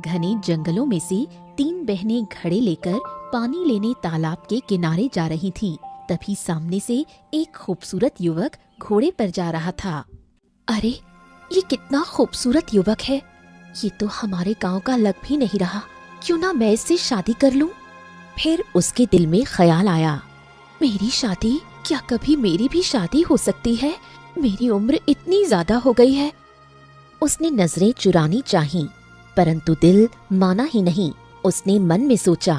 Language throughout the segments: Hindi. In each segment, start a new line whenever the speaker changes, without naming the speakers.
घने जंगलों में से 3 बहनें घड़े लेकर पानी लेने तालाब के किनारे जा रही थीं। तभी सामने से एक खूबसूरत युवक घोड़े पर जा रहा था। अरे, ये कितना खूबसूरत युवक है। ये तो हमारे गांव का लग भी नहीं रहा। क्यों ना मैं इससे शादी कर लूं? फिर उसके दिल में ख्याल आया, मेरी शादी, क्या कभी मेरी भी शादी हो सकती है? मेरी उम्र इतनी ज्यादा हो गई है। उसने नजरें चुरानी चाहीं, परंतु दिल माना ही नहीं। उसने मन में सोचा,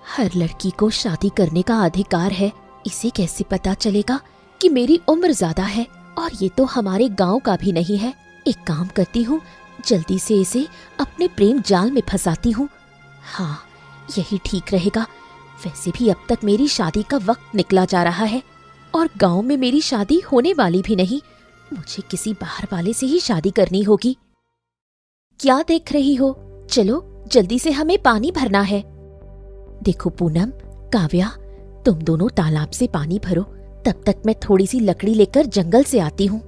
हर लड़की को शादी करने का अधिकार है। इसे कैसे पता चलेगा कि मेरी उम्र ज्यादा है? और ये तो हमारे गांव का भी नहीं है। एक काम करती हूँ, जल्दी से इसे अपने प्रेम जाल में फंसाती हूँ। हाँ, यही ठीक रहेगा। वैसे भी अब तक मेरी शादी का वक्त निकला जा रहा है और गांव में मेरी शादी होने वाली भी नहीं। मुझे किसी बाहर वाले से ही शादी करनी होगी। क्या देख रही हो? चलो जल्दी से, हमें पानी भरना है। देखो पूनम, काव्या, तुम दोनों तालाब से पानी भरो। तब तक मैं थोड़ी सी लकड़ी लेकर जंगल से आती हूँ।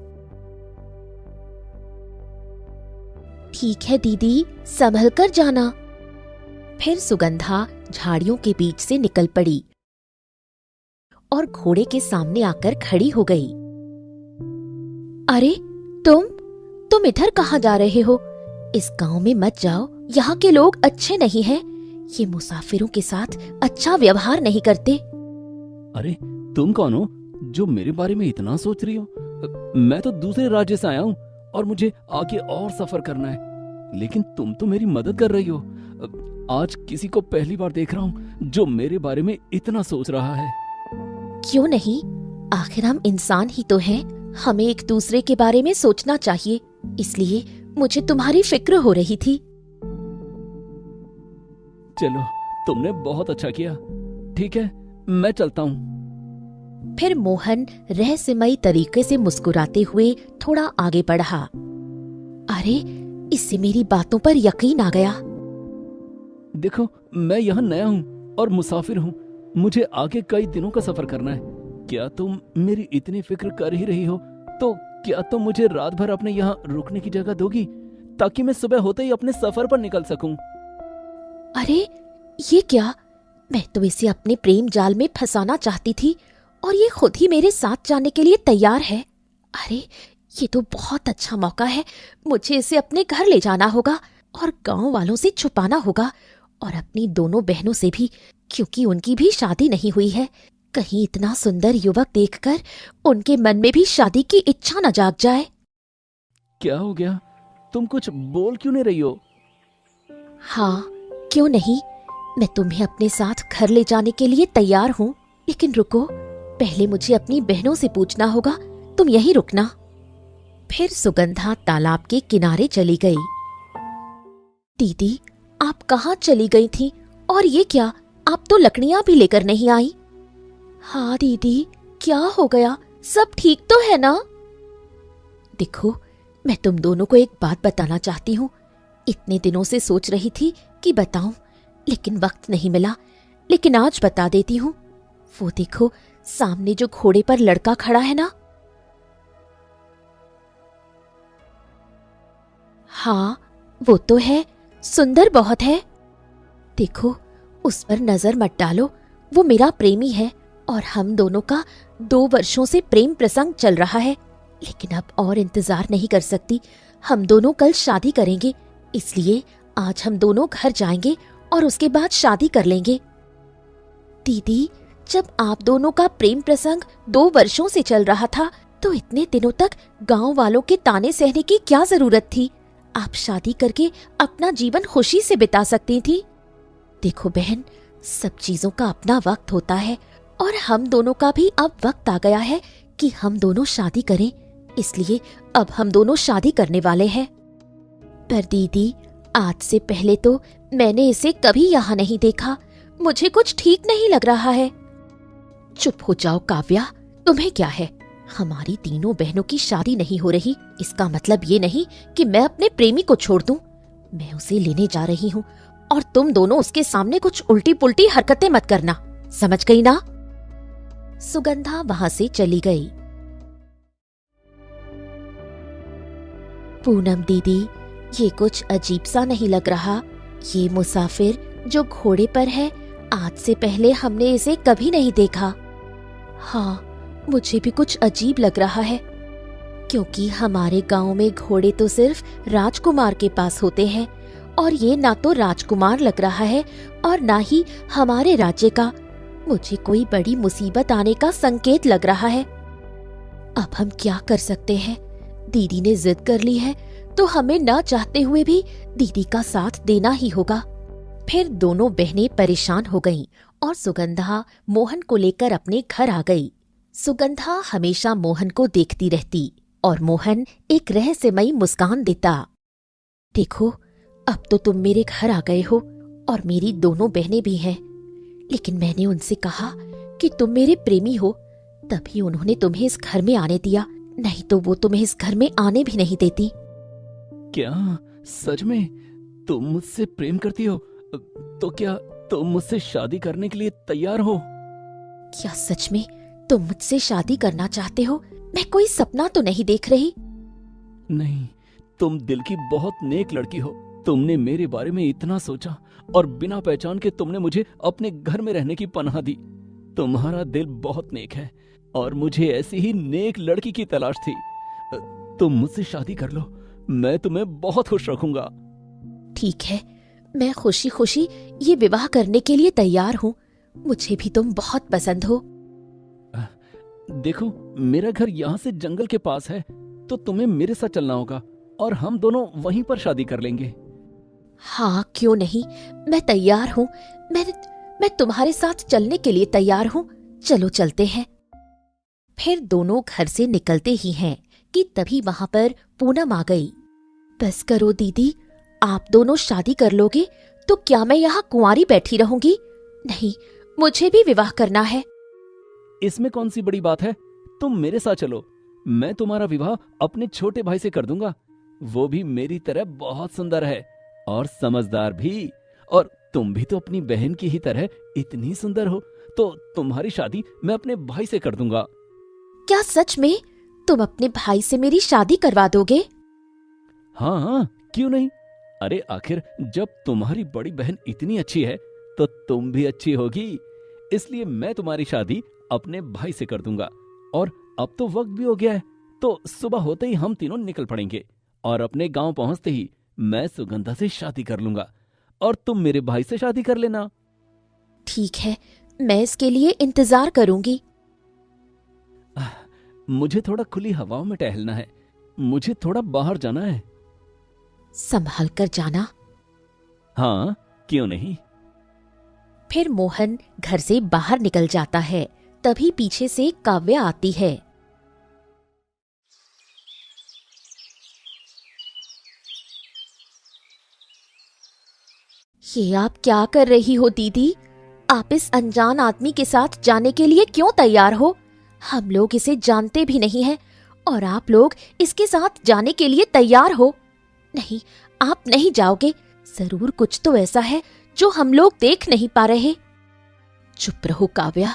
ठीक है दीदी, संभल कर जाना। फिर सुगंधा झाड़ियों के बीच से निकल पड़ी और घोड़े के सामने आकर खड़ी हो गई। अरे तुम इधर कहाँ जा रहे हो? इस गांव में मत जाओ, यहाँ के लोग अच्छे नहीं हैं। ये मुसाफिरों के साथ अच्छा व्यवहार नहीं करते।
अरे, तुम कौन हो जो मेरे बारे में इतना सोच रही हो? मैं तो दूसरे राज्य से आया हूँ और मुझे आगे और सफर करना है, लेकिन तुम तो मेरी मदद कर रही हो। आज किसी को पहली बार देख रहा हूँ जो मेरे बारे में इतना सोच रहा है।
क्यों नहीं, आखिर हम इंसान ही तो हैं। हमें एक दूसरे के बारे में सोचना चाहिए। इसलिए मुझे तुम्हारी फिक्र हो रही थी।
चलो, तुमने बहुत अच्छा किया। ठीक है, मैं चलता हूँ।
फिर मोहन रहस्यमयी तरीके से मुस्कुराते हुए थोड़ा आगे बढ़ा। अरे, इससे मेरी बातों पर यकीन आ गया।
देखो, मैं यहाँ नया हूँ और मुसाफिर हूँ। मुझे आगे कई दिनों का सफर करना है। क्या तुम मेरी इतनी फिक्र कर ही रही हो, तो क्या तुम मुझे रात भर अपने यहाँ रुकने की जगह दोगी, ताकि मैं सुबह होते ही अपने सफर पर निकल सकूं?
अरे, ये क्या? मैं तो इसे अपने प्रेम जाल में फंसाना चाहती थी और ये खुद ही मेरे साथ जाने के लिए तैयार है। अरे, ये तो बहुत अच्छा मौका है। मुझे इसे अपने घर ले जाना होगा और गांव वालों से छुपाना होगा, और अपनी दोनों बहनों से भी, क्योंकि उनकी भी शादी नहीं हुई है। कहीं इतना सुंदर युवक देखकर उनके मन में भी शादी की इच्छा न जाग जाए।
क्या हो गया? तुम कुछ बोल क्यों नहीं रही हो?
हाँ, क्यों नहीं। मैं तुम्हें अपने साथ घर ले जाने के लिए तैयार हूँ, लेकिन रुको, पहले मुझे अपनी बहनों से पूछना होगा। तुम यहीं रुकना। फिर सुगंधा तालाब के किनारे चली गई। दीदी, आप कहाँ चली गई थी? और ये क्या, आप तो लकड़ियाँ भी लेकर नहीं आई। हाँ दीदी, क्या हो गया? सब ठीक तो है ना? देखो, मैं तुम दोनों को एक बात बताना चाहती हूँ। इतने दिनों से सोच रही थी कि बताऊं, लेकिन वक्त नहीं मिला। लेकिन आज बता देती हूँ। वो देखो, सामने जो घोड़े पर लड़का खड़ा है ना। हाँ, वो तो है, सुंदर बहुत है। देखो, उस पर नजर मत डालो। वो मेरा प्रेमी है और हम दोनों का 2 वर्षों से प्रेम प्रसंग चल रहा है। लेकिन अब और इंतजार नहीं कर सकती। हम दोनों कल शादी करेंगे, इसलिए आज हम दोनों घर जाएंगे और उसके बाद शादी कर लेंगे। दीदी, जब आप दोनों का प्रेम प्रसंग 2 वर्षों से चल रहा था, तो इतने दिनों तक गांव वालों के ताने सहने की क्या जरूरत थी? आप शादी करके अपना जीवन खुशी से बिता सकती थी। देखो बहन, सब चीजों का अपना वक्त होता है और हम दोनों का भी अब वक्त आ गया है कि हम दोनों शादी करें। इसलिए अब हम दोनों शादी करने वाले हैं। पर दीदी, आज से पहले तो मैंने इसे कभी यहाँ नहीं देखा। मुझे कुछ ठीक नहीं लग रहा है। चुप हो जाओ काव्या, तुम्हें क्या है? हमारी तीनों बहनों की शादी नहीं हो रही, इसका मतलब ये नहीं कि मैं अपने प्रेमी को छोड़ दूं। मैं उसे लेने जा रही हूँ और तुम दोनों उसके सामने कुछ उल्टी पुल्टी हरकतें मत करना, समझ गई ना? सुगंधा वहां से चली गई। पूनम दीदी, ये कुछ अजीब सा नहीं लग रहा? ये मुसाफिर जो घोड़े पर है, आज से पहले हमने इसे कभी नहीं देखा। हाँ, मुझे भी कुछ अजीब लग रहा है, क्योंकि हमारे गांव में घोड़े तो सिर्फ राजकुमार के पास होते हैं, और ये ना तो राजकुमार लग रहा है और ना ही हमारे राज्य का। मुझे कोई बड़ी मुसीबत आने का संकेत लग रहा है। अब हम क्या कर सकते हैं? दीदी ने जिद कर ली है तो हमें ना चाहते हुए भी दीदी का साथ देना ही होगा। फिर दोनों बहनें परेशान हो गईं और सुगंधा मोहन को लेकर अपने घर आ गई। सुगंधा हमेशा मोहन को देखती रहती और मोहन एक रहस्यमयी मुस्कान देता। देखो, अब तो तुम मेरे घर आ गए हो और मेरी दोनों बहनें भी हैं, लेकिन मैंने उनसे कहा कि तुम मेरे प्रेमी हो, तभी उन्होंने तुम्हें इस घर में आने दिया, नहीं तो वो तुम्हें इस घर में आने भी नहीं देती।
क्या सच में तुम मुझसे प्रेम करती हो? तो क्या तुम मुझसे शादी करने के लिए तैयार हो?
क्या सच में तुम मुझसे शादी करना चाहते हो? मैं कोई सपना तो नहीं देख रही?
नहीं, तुम दिल की बहुत नेक लड़की हो। तुमने मेरे बारे में इतना सोचा और बिना पहचान के तुमने मुझे अपने घर में रहने की पनाह दी। तुम्हारा दिल बहुत नेक है और मुझे ऐसी ही नेक लड़की की तलाश थी। तुम मुझसे शादी कर लो, मैं तुम्हें बहुत खुश रखूंगा।
ठीक है, मैं खुशी खुशी ये विवाह करने के लिए तैयार हूँ। मुझे भी तुम बहुत पसंद हो।
देखो, मेरा घर यहाँ से जंगल के पास है, तो तुम्हें मेरे साथ चलना होगा और हम दोनों वहीं पर शादी कर लेंगे।
हाँ, क्यों नहीं, मैं तैयार हूँ। मैं तुम्हारे साथ चलने के लिए तैयार हूँ। चलो चलते हैं। फिर दोनों घर से निकलते ही हैं कि तभी वहां पर पूनम आ गई। बस करो दीदी, आप दोनों शादी कर लोगे तो क्या मैं यहाँ कुंवारी बैठी रहूंगी? नहीं, मुझे भी विवाह करना है।
इसमें कौन सी बड़ी बात है? तुम मेरे साथ चलो, मैं तुम्हारा विवाह अपने छोटे भाई से कर दूंगा। वो भी मेरी तरह बहुत सुंदर है और समझदार भी, और तुम भी तो अपनी बहन की ही तरह इतनी सुंदर हो, तो तुम्हारी शादी मैं अपने भाई से कर दूंगा।
क्या सच में तुम अपने भाई से मेरी शादी करवा दोगे?
हाँ हाँ, क्यों नहीं। अरे आखिर जब तुम्हारी बड़ी बहन इतनी अच्छी है तो तुम भी अच्छी होगी, इसलिए मैं तुम्हारी शादी अपने भाई से कर दूंगा। और अब तो वक्त भी हो गया है, तो सुबह होते ही हम तीनों निकल पड़ेंगे और अपने गांव पहुंचते ही मैं सुगंधा से शादी कर लूंगा और तुम मेरे भाई से शादी कर लेना।
ठीक है, मैं इसके लिए इंतजार करूंगी।
मुझे थोड़ा खुली हवाओं में टहलना है, मुझे थोड़ा बाहर जाना है।
संभाल कर जाना।
हाँ, क्यों नहीं।
फिर मोहन घर से बाहर निकल जाता है। तभी पीछे से काव्या आती है। ये आप क्या कर रही हो दीदी? आप इस अनजान आदमी के साथ जाने के लिए क्यों तैयार हो? हम लोग इसे जानते भी नहीं हैं और आप लोग इसके साथ जाने के लिए तैयार हो? नहीं, आप नहीं जाओगे। जरूर कुछ तो ऐसा है जो हम लोग देख नहीं पा रहे। चुप रहो काव्या।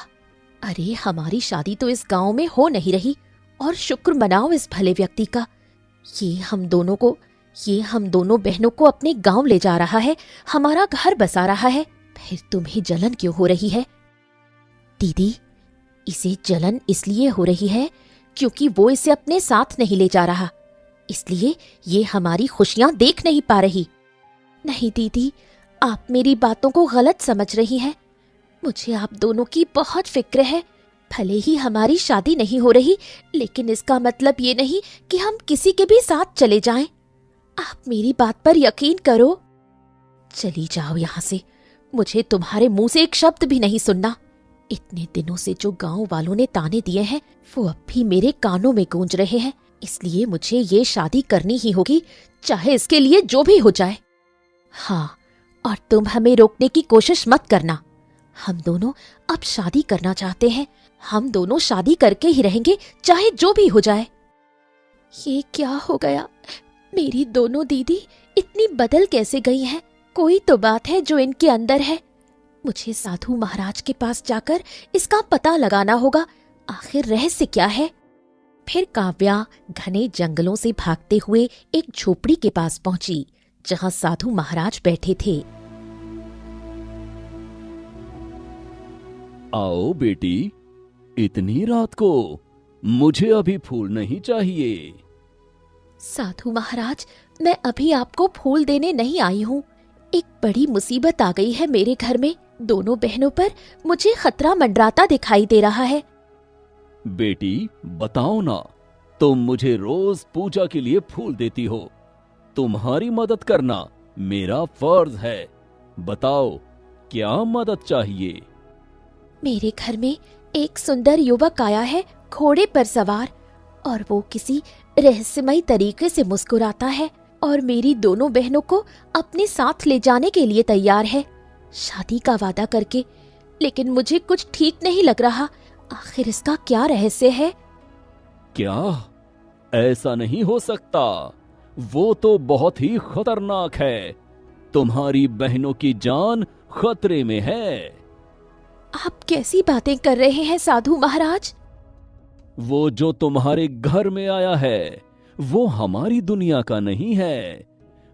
अरे, हमारी शादी तो इस गांव में हो नहीं रही, और शुक्र मनाओ इस भले व्यक्ति का। ये हम दोनों बहनों को अपने गांव ले जा रहा है, हमारा घर बसा रहा है। फिर तुम्हें जलन क्यों हो रही है? दीदी, इसे जलन इसलिए हो रही है क्योंकि वो इसे अपने साथ नहीं ले जा रहा, इसलिए ये हमारी खुशियां देख नहीं पा रही। नहीं दीदी, आप मेरी बातों को गलत समझ रही हैं। मुझे आप दोनों की बहुत फिक्र है। भले ही हमारी शादी नहीं हो रही, लेकिन इसका मतलब ये नहीं कि हम किसी के भी साथ चले जाएं। आप मेरी बात पर यकीन करो। चली जाओ यहाँ से, मुझे तुम्हारे मुंह से एक शब्द भी नहीं सुनना। इतने दिनों से जो गांव वालों ने ताने दिए हैं वो अब भी मेरे कानों में गूंज रहे हैं, इसलिए मुझे ये शादी करनी ही होगी, चाहे इसके लिए जो भी हो जाए। हाँ, और तुम हमें रोकने की कोशिश मत करना। हम दोनों अब शादी करना चाहते हैं, हम दोनों शादी करके ही रहेंगे, चाहे जो भी हो जाए। ये क्या हो गया? मेरी दोनों दीदी इतनी बदल कैसे गई हैं? कोई तो बात है जो इनके अंदर है। मुझे साधु महाराज के पास जाकर इसका पता लगाना होगा। आखिर रहस्य क्या है? फिर काव्या घने जंगलों से भागते हुए एक झोपड़ी के पास पहुंची जहां साधु महाराज बैठे थे।
आओ बेटी, इतनी रात को मुझे अभी फूल नहीं चाहिए।
साधु महाराज, मैं अभी आपको फूल देने नहीं आई हूँ। एक बड़ी मुसीबत आ गई है मेरे घर में। दोनों बहनों पर मुझे खतरा मंडराता दिखाई दे रहा है।
बेटी बताओ ना, तुम मुझे रोज पूजा के लिए फूल देती हो। तुम्हारी मदद करना मेरा फर्ज है। बताओ क्या मदद चाहिए।
मेरे घर में एक सुंदर युवक आया है घोड़े पर सवार, और वो किसी रहस्यमयी तरीके से मुस्कुराता है और मेरी दोनों बहनों को अपने साथ ले जाने के लिए तैयार है, शादी का वादा करके। लेकिन मुझे कुछ ठीक नहीं लग रहा। आखिर इसका क्या रहस्य है?
क्या ऐसा नहीं हो सकता? वो तो बहुत ही खतरनाक है। तुम्हारी बहनों की जान खतरे में है।
आप कैसी बातें कर रहे हैं साधु महाराज?
वो जो तुम्हारे घर में आया है वो हमारी दुनिया का नहीं है।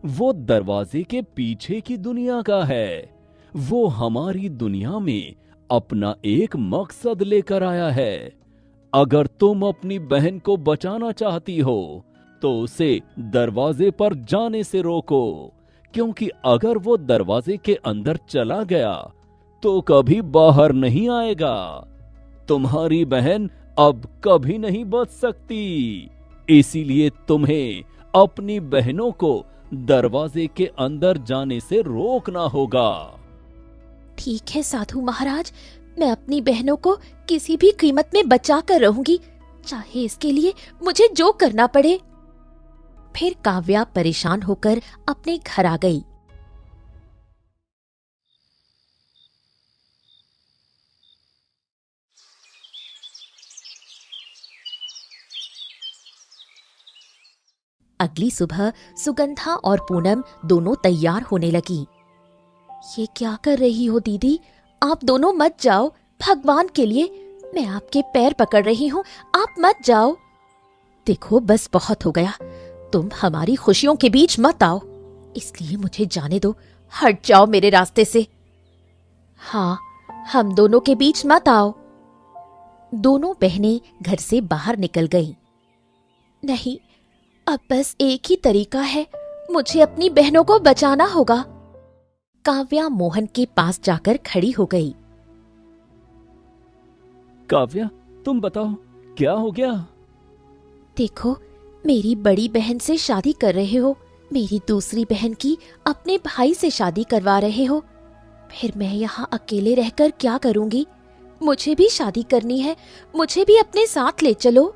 वो दरवाजे के पीछे की दुनिया का है। वो हमारी दुनिया में अपना एक मकसद लेकर आया है। अगर तुम अपनी बहन को बचाना चाहती हो तो उसे दरवाजे पर जाने से रोको, क्योंकि अगर वो दरवाजे के अंदर चला गया तो कभी बाहर नहीं आएगा। तुम्हारी बहन अब कभी नहीं बच सकती। इसीलिए तुम्हें अपनी बहनों को दरवाजे के अंदर जाने से रोकना होगा।
ठीक है साधु महाराज, मैं अपनी बहनों को किसी भी कीमत में बचा कर रहूंगी, चाहे इसके लिए मुझे जो करना पड़े। फिर काव्या परेशान होकर अपने घर आ गई। अगली सुबह सुगंधा और पूनम दोनों तैयार होने लगी। ये क्या कर रही हो दीदी? आप दोनों मत जाओ, भगवान के लिए मैं आपके पैर पकड़ रही हूँ, आप मत जाओ। देखो बस बहुत हो गया, तुम हमारी खुशियों के बीच मत आओ, इसलिए मुझे जाने दो। हट जाओ मेरे रास्ते से। हाँ, हम दोनों के बीच मत आओ। दोनों बहनें घर से बाहर निकल गईं। नहीं, अब बस एक ही तरीका है, मुझे अपनी बहनों को बचाना होगा। काव्या मोहन के पास जाकर खड़ी हो गई।
काव्या, तुम बताओ क्या हो गया?
देखो, मेरी बड़ी बहन से शादी कर रहे हो, मेरी दूसरी बहन की अपने भाई से शादी करवा रहे हो। फिर मैं यहाँ अकेले रहकर क्या करूँगी? मुझे भी शादी करनी है, मुझे भी अपने साथ ले चलो।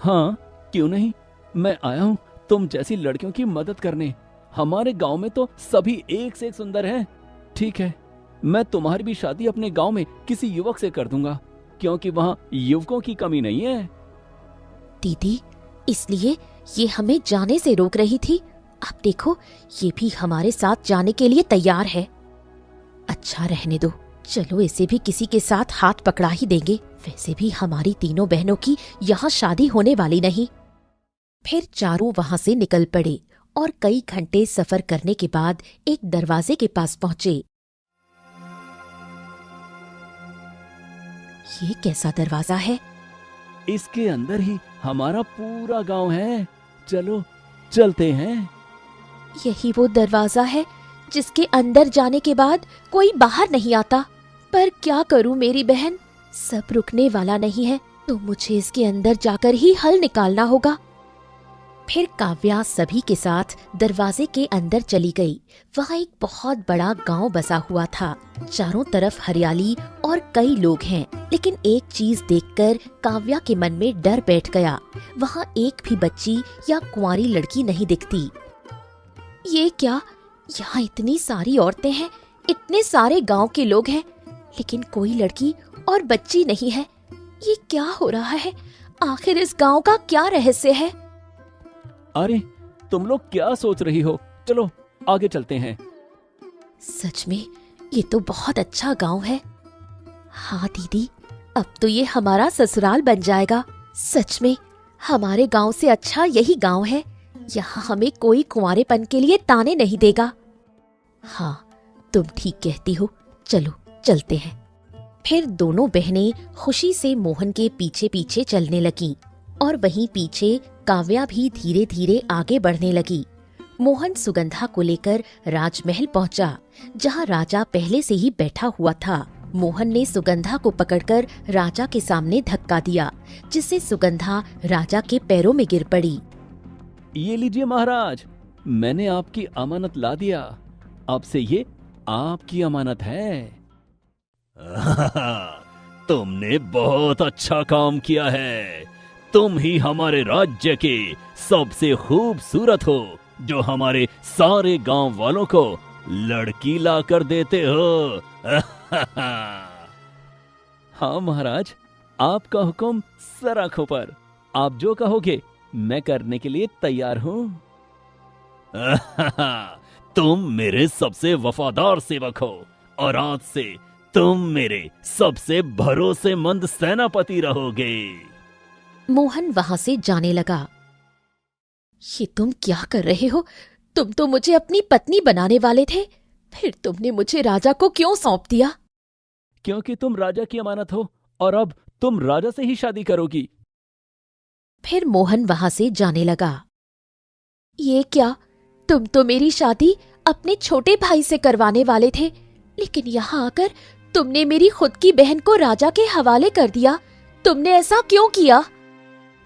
हाँ, क्यों नहीं, मैं आया हूँ तुम जैसी लड़कियों की मदद करने। हमारे गांव में तो सभी एक से एक सुंदर हैं। ठीक है, मैं तुम्हारी भी शादी अपने गांव में किसी युवक से कर दूंगा, क्योंकि वहाँ युवकों की कमी नहीं है।
दीदी, इसलिए ये हमें जाने से रोक रही थी। अब देखो, ये भी हमारे साथ जाने के लिए तैयार है। अच्छा रहने दो, चलो इसे भी किसी के साथ हाथ पकड़ा ही देंगे। वैसे भी हमारी तीनों बहनों की यहाँ शादी होने वाली नहीं। फिर चारों वहां से निकल पड़े और कई घंटे सफर करने के बाद एक दरवाजे के पास पहुंचे। ये कैसा दरवाजा है?
इसके अंदर ही हमारा पूरा गांव है। चलो चलते हैं।
यही वो दरवाजा है जिसके अंदर जाने के बाद कोई बाहर नहीं आता। पर क्या करूं मेरी बहन, सब रुकने वाला नहीं है, तो मुझे इसके अंदर जाकर ही हल निकालना होगा। फिर काव्या सभी के साथ दरवाजे के अंदर चली गई। वहाँ एक बहुत बड़ा गांव बसा हुआ था। चारों तरफ हरियाली और कई लोग हैं, लेकिन एक चीज देखकर काव्या के मन में डर बैठ गया। वहाँ एक भी बच्ची या कुंवारी लड़की नहीं दिखती। ये क्या, यहाँ इतनी सारी औरतें हैं, इतने सारे गांव के लोग हैं, लेकिन कोई लड़की और बच्ची नहीं है। ये क्या हो रहा है? आखिर इस गांव का क्या रहस्य है?
अरे, तुम लोग क्या सोच रही हो? चलो आगे चलते हैं।
सच में ये तो बहुत अच्छा गांव है। हाँ दीदी, अब तो ये हमारा ससुराल बन जाएगा। सच में हमारे गांव से अच्छा यही गांव है। यहाँ हमें कोई कुंवारेपन के लिए ताने नहीं देगा। हाँ, तुम ठीक कहती हो, चलो चलते हैं। फिर दोनों बहनें खुशी से मोहन के पीछे पीछे चलने लगीं और वहीं पीछे काव्या भी धीरे धीरे आगे बढ़ने लगी। मोहन सुगंधा को लेकर राजमहल पहुंचा, जहां राजा पहले से ही बैठा हुआ था। मोहन ने सुगंधा को पकड़कर राजा के सामने धक्का दिया, जिससे सुगंधा राजा के पैरों में गिर पड़ी।
ये लीजिए महाराज, मैंने आपकी अमानत ला दिया। अब से ये आपकी अमानत है। तुमने बहुत अच्छा काम किया है। तुम ही हमारे राज्य के सबसे खूबसूरत हो, जो हमारे सारे गांव वालों को लड़की ला कर देते हो। हाँ महाराज, आपका हुक्म सर आंखों पर। आप जो कहोगे मैं करने के लिए तैयार हूं। तुम मेरे सबसे वफादार सेवक हो और आज से तुम मेरे सबसे भरोसेमंद सेनापति रहोगे।
मोहन वहां से जाने लगा। ये तुम क्या कर रहे हो? तुम तो मुझे अपनी पत्नी बनाने वाले थे, फिर तुमने मुझे राजा को क्यों सौंप दिया?
क्योंकि तुम राजा की अमानत हो और अब तुम राजा से ही शादी करोगी।
फिर मोहन वहां से जाने लगा। ये क्या? तुम तो मेरी शादी अपने छोटे भाई से करवाने वाले थे, लेकिन यहाँ आकर तुमने मेरी खुद की बहन को राजा के हवाले कर दिया। तुमने ऐसा क्यों किया?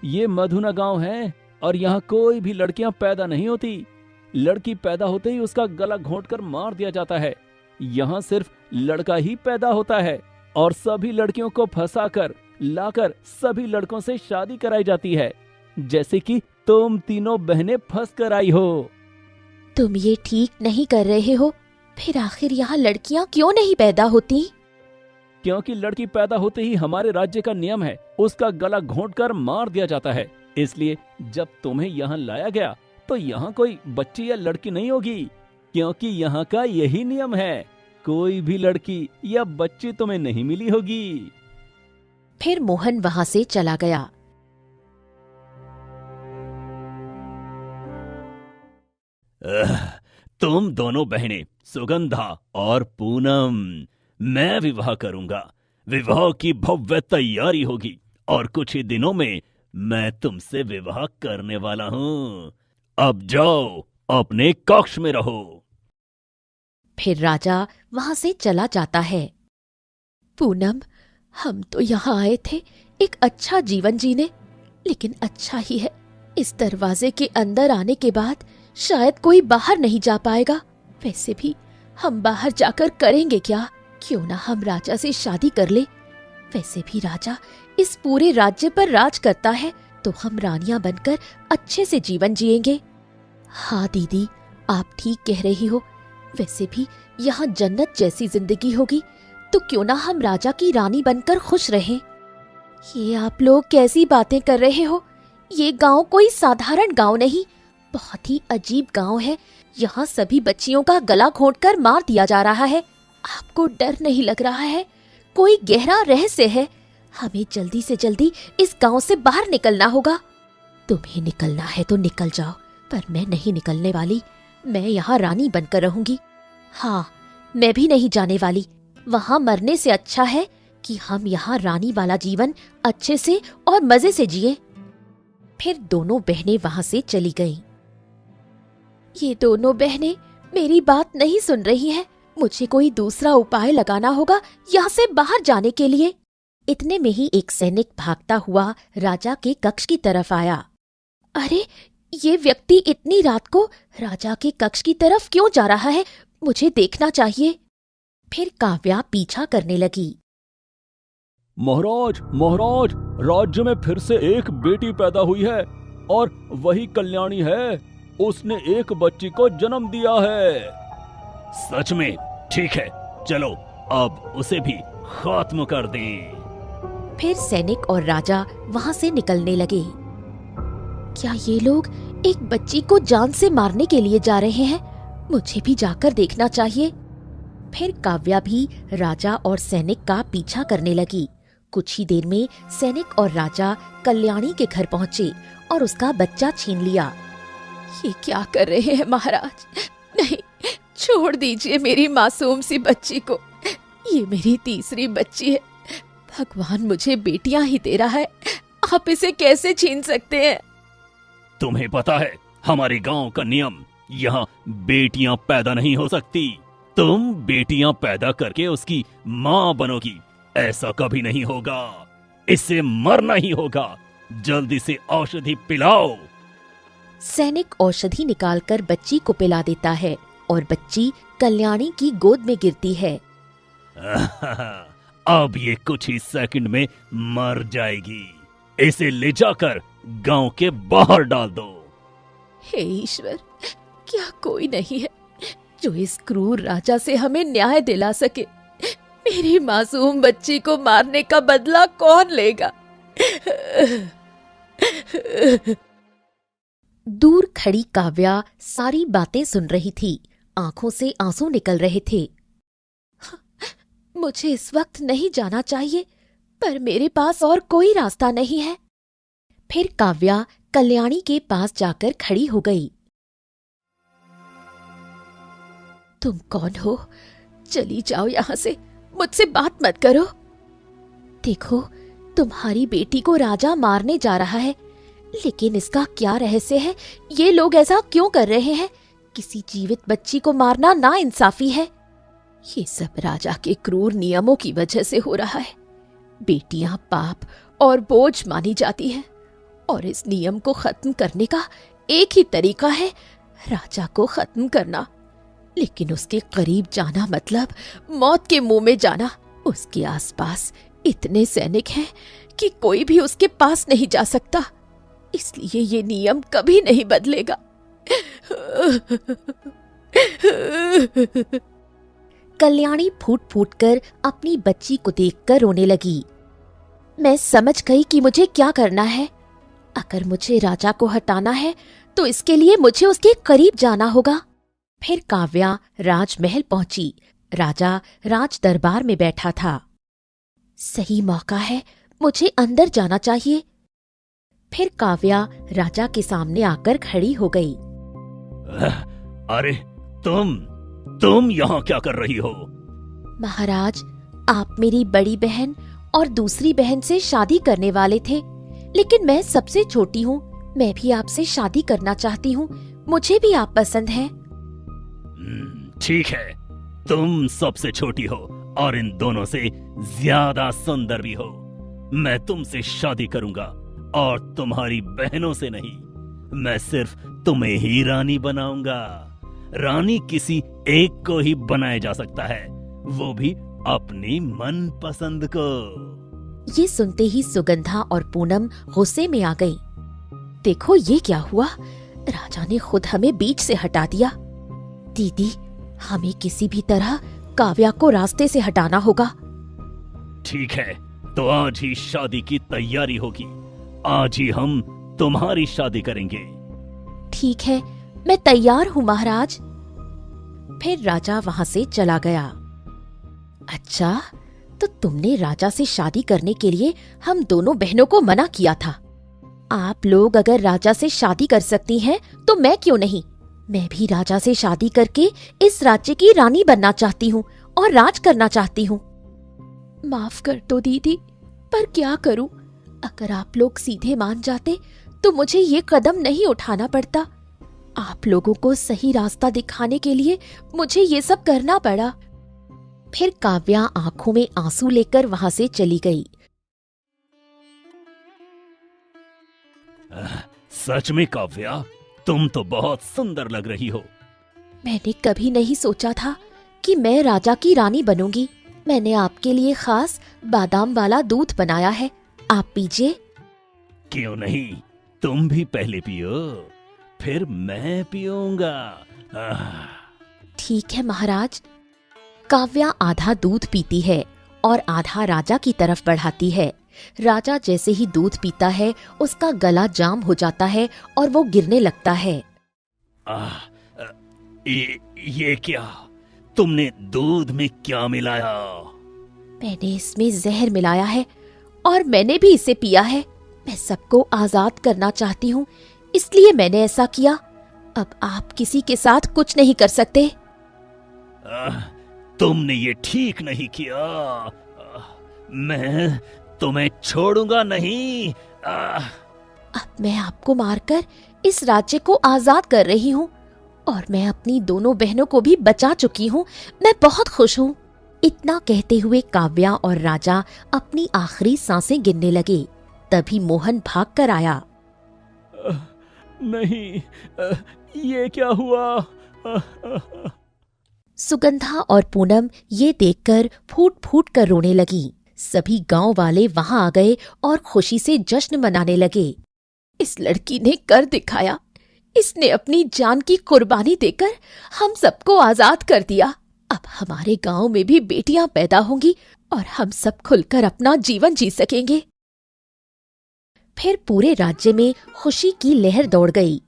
ये मधुना गांव है और यहाँ कोई भी लड़कियां पैदा नहीं होती। लड़की पैदा होते ही उसका गला घोंटकर मार दिया जाता है। यहाँ सिर्फ लड़का ही पैदा होता है और सभी लड़कियों को फंसाकर लाकर सभी लड़कों से शादी कराई जाती है, जैसे कि तुम तीनों बहनें फंस कर आई हो।
तुम ये ठीक नहीं कर रहे हो। फिर आखिर यहाँ लड़कियां क्यों नहीं पैदा होती?
क्योंकि लड़की पैदा होते ही हमारे राज्य का नियम है, उसका गला घोंटकर मार दिया जाता है। इसलिए जब तुम्हें यहाँ लाया गया तो यहाँ कोई बच्ची या लड़की नहीं होगी, क्योंकि यहाँ का यही नियम है। कोई भी लड़की या बच्ची तुम्हें नहीं मिली होगी।
फिर मोहन वहां से चला गया।
तुम दोनों बहनें सुगंधा और पूनम, मैं विवाह करूंगा। विवाह की भव्य तैयारी होगी और कुछ ही दिनों में मैं तुमसे विवाह करने वाला हूं। अब जाओ, अपने कक्ष में रहो।
फिर राजा वहां से चला जाता है। पूनम, हम तो यहाँ आए थे एक अच्छा जीवन जीने, लेकिन अच्छा ही है, इस दरवाजे के अंदर आने के बाद शायद कोई बाहर नहीं जा पाएगा। वैसे भी हम बाहर जाकर करेंगे क्या? क्यों ना हम राजा से शादी कर ले। वैसे भी राजा इस पूरे राज्य पर राज करता है, तो हम रानियां बनकर अच्छे से जीवन जिएंगे। हाँ दीदी, आप ठीक कह रही हो। वैसे भी यहाँ जन्नत जैसी जिंदगी होगी, तो क्यों ना हम राजा की रानी बनकर खुश रहें। ये आप लोग कैसी बातें कर रहे हो? ये गांव कोई साधारण गांव नहीं, बहुत ही अजीब गांव है। यहाँ सभी बच्चियों का गला घोंटकर मार दिया जा रहा है। आपको डर नहीं लग रहा है? कोई गहरा रहस्य है। हमें जल्दी से जल्दी इस गांव से बाहर निकलना होगा। तुम्हें निकलना है तो निकल जाओ, पर मैं नहीं निकलने वाली। मैं यहाँ रानी बनकर रहूंगी। हाँ, मैं भी नहीं जाने वाली। वहाँ मरने से अच्छा है कि हम यहाँ रानी वाला जीवन अच्छे से और मजे से जिए। फिर दोनों बहनें वहां से चली गईं। ये दोनों बहनें मेरी बात नहीं सुन रही हैं। मुझे कोई दूसरा उपाय लगाना होगा यहाँ से बाहर जाने के लिए। इतने में ही एक सैनिक भागता हुआ राजा के कक्ष की तरफ आया। अरे, ये व्यक्ति इतनी रात को राजा के कक्ष की तरफ क्यों जा रहा है? मुझे देखना चाहिए। फिर काव्या पीछा करने लगी।
महाराज, महाराज, राज्य में फिर से एक बेटी पैदा हुई है और वही कल्याणी है। उसने एक बच्ची को जन्म दिया है। सच में? ठीक है, चलो अब उसे भी खात्म कर दें।
फिर सैनिक और राजा वहां से निकलने लगे। क्या ये लोग एक बच्ची को जान से मारने के लिए जा रहे हैं? मुझे भी जाकर देखना चाहिए। फिर काव्या भी राजा और सैनिक का पीछा करने लगी। कुछ ही देर में सैनिक और राजा कल्याणी के घर पहुंचे और उसका बच्चा छीन लिया। ये क्या कर रहे हैं महाराज? नहीं, छोड़ दीजिए मेरी मासूम सी बच्ची को। ये मेरी तीसरी बच्ची है। भगवान मुझे बेटियां ही दे रहा है, आप इसे कैसे छीन सकते हैं?
तुम्हें पता है हमारे गांव का नियम, यहाँ बेटियां पैदा नहीं हो सकती। तुम बेटियां पैदा करके उसकी माँ बनोगी, ऐसा कभी नहीं होगा। इससे मरना ही होगा। जल्दी से औषधि पिलाओ।
सैनिक औषधि निकालकर बच्ची को पिला देता है और बच्ची कल्याणी की गोद में गिरती है।
अब ये कुछ ही सेकंड में मर जाएगी। इसे ले जाकर गांव के बाहर डाल दो।
हे ईश्वर, क्या कोई नहीं है जो इस क्रूर राजा से हमें न्याय दिला सके? मेरी मासूम बच्ची को मारने का बदला कौन लेगा? दूर खड़ी काव्या सारी बातें सुन रही थी। आंखों से आंसू निकल रहे थे। मुझे इस वक्त नहीं जाना चाहिए, पर मेरे पास और कोई रास्ता नहीं है। फिर काव्या कल्याणी के पास जाकर खड़ी हो गई। तुम कौन हो? चली जाओ यहां से, मुझसे बात मत करो। देखो, तुम्हारी बेटी को राजा मारने जा रहा है, लेकिन इसका क्या रहस्य है? ये लोग ऐसा क्यों कर रहे हैं? किसी जीवित बच्ची को मारना नाइंसाफी है। ये सब राजा के क्रूर नियमों की वजह से हो रहा है। बेटियां पाप और बोझ मानी जाती हैं, और इस नियम को खत्म करने का एक ही तरीका है, राजा को खत्म करना। लेकिन उसके करीब जाना मतलब मौत के मुंह में जाना। उसके आसपास इतने सैनिक हैं कि कोई भी उसके पास नहीं जा सकता। इसलिए ये नियम कभी नहीं बदलेगा। कल्याणी फूट फूट कर अपनी बच्ची को देखकर रोने लगी। मैं समझ गई कि मुझे क्या करना है। अगर मुझे राजा को हटाना है तो इसके लिए मुझे उसके करीब जाना होगा। फिर काव्या राजमहल पहुंची। राजा राज दरबार में बैठा था। सही मौका है, मुझे अंदर जाना चाहिए। फिर काव्या राजा के सामने आकर खड़ी हो गई।
अरे तुम यहाँ क्या कर रही हो?
महाराज, आप मेरी बड़ी बहन और दूसरी बहन से शादी करने वाले थे, लेकिन मैं सबसे छोटी हूँ। मैं भी आपसे शादी करना चाहती हूँ। मुझे भी आप पसंद हैं।
ठीक है, तुम सबसे छोटी हो और इन दोनों से ज्यादा सुंदर भी हो। मैं तुमसे शादी करूंगा और तुम्हारी बहनों से नहीं। मैं सिर्फ तुम्हें ही रानी बनाऊंगा। रानी किसी एक को ही बनाया जा सकता है, वो भी अपनी मन पसंद को।
ये सुनते ही सुगंधा और पूनम गुस्से में आ गई। देखो ये क्या हुआ? राजा ने खुद हमें बीच से हटा दिया। दीदी, हमें किसी भी तरह काव्या को रास्ते से हटाना होगा।
ठीक है, तो आज ही शादी की तैयारी होगी। आज ही हम तुम्हारी शादी करेंगे।
ठीक है, मैं तैयार हूँ महाराज। फिर राजा वहां से चला गया। अच्छा, तो तुमने राजा से शादी करने के लिए हम दोनों बहनों को मना किया था। आप लोग अगर राजा से शादी कर सकती हैं तो मैं क्यों नहीं? मैं भी राजा से शादी करके इस राज्य की रानी बनना चाहती हूँ और राज करना चाहती हूँ। माफ कर दो दीदी, पर क्या करूँ? अगर आप लोग सीधे मान जाते तो मुझे ये कदम नहीं उठाना पड़ता। आप लोगों को सही रास्ता दिखाने के लिए मुझे ये सब करना पड़ा। फिर काव्या आंखों में आंसू लेकर वहां से चली गई।
सच में काव्या, तुम तो बहुत सुंदर लग रही हो।
मैंने कभी नहीं सोचा था कि मैं राजा की रानी बनूंगी। मैंने आपके लिए खास बादाम वाला दूध बनाया है, आप पीजिए।
क्यों नहीं, तुम भी पहले पियो, फिर मैं पीऊंगा।
ठीक है महाराज। काव्या आधा दूध पीती है और आधा राजा की तरफ बढ़ाती है। राजा जैसे ही दूध पीता है उसका गला जाम हो जाता है और वो गिरने लगता है।
ये क्या? तुमने दूध में क्या मिलाया?
मैंने इसमें जहर मिलाया है और मैंने भी इसे पिया है। मैं सबको आजाद करना चाहती हूँ, इसलिए मैंने ऐसा किया। अब आप किसी के साथ कुछ नहीं कर सकते।
तुमने ये ठीक नहीं किया। मैं तुम्हें छोड़ूंगा नहीं।
अब मैं आपको मारकर इस राज्य को आजाद कर रही हूँ और मैं अपनी दोनों बहनों को भी बचा चुकी हूँ। मैं बहुत खुश हूँ। इतना कहते हुए काव्या और राजा अपनी आखिरी सांसें गिनने लगे। तभी मोहन भाग कर आया।
नहीं, ये क्या हुआ?
सुगंधा और पूनम ये देखकर फूट फूट कर रोने लगी। सभी गांव वाले वहां आ गए और खुशी से जश्न मनाने लगे। इस लड़की ने कर दिखाया। इसने अपनी जान की कुर्बानी देकर हम सबको आजाद कर दिया। अब हमारे गांव में भी बेटियां पैदा होंगी और हम सब खुलकर अपना जीवन जी सकेंगे। फिर पूरे राज्य में खुशी की लहर दौड़ गई।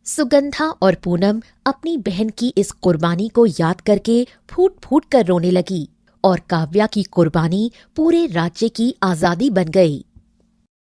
सुगंधा और पूनम अपनी बहन की इस कुर्बानी को याद करके फूट फूट कर रोने लगी और काव्या की कुर्बानी पूरे राज्य की आजादी बन गई।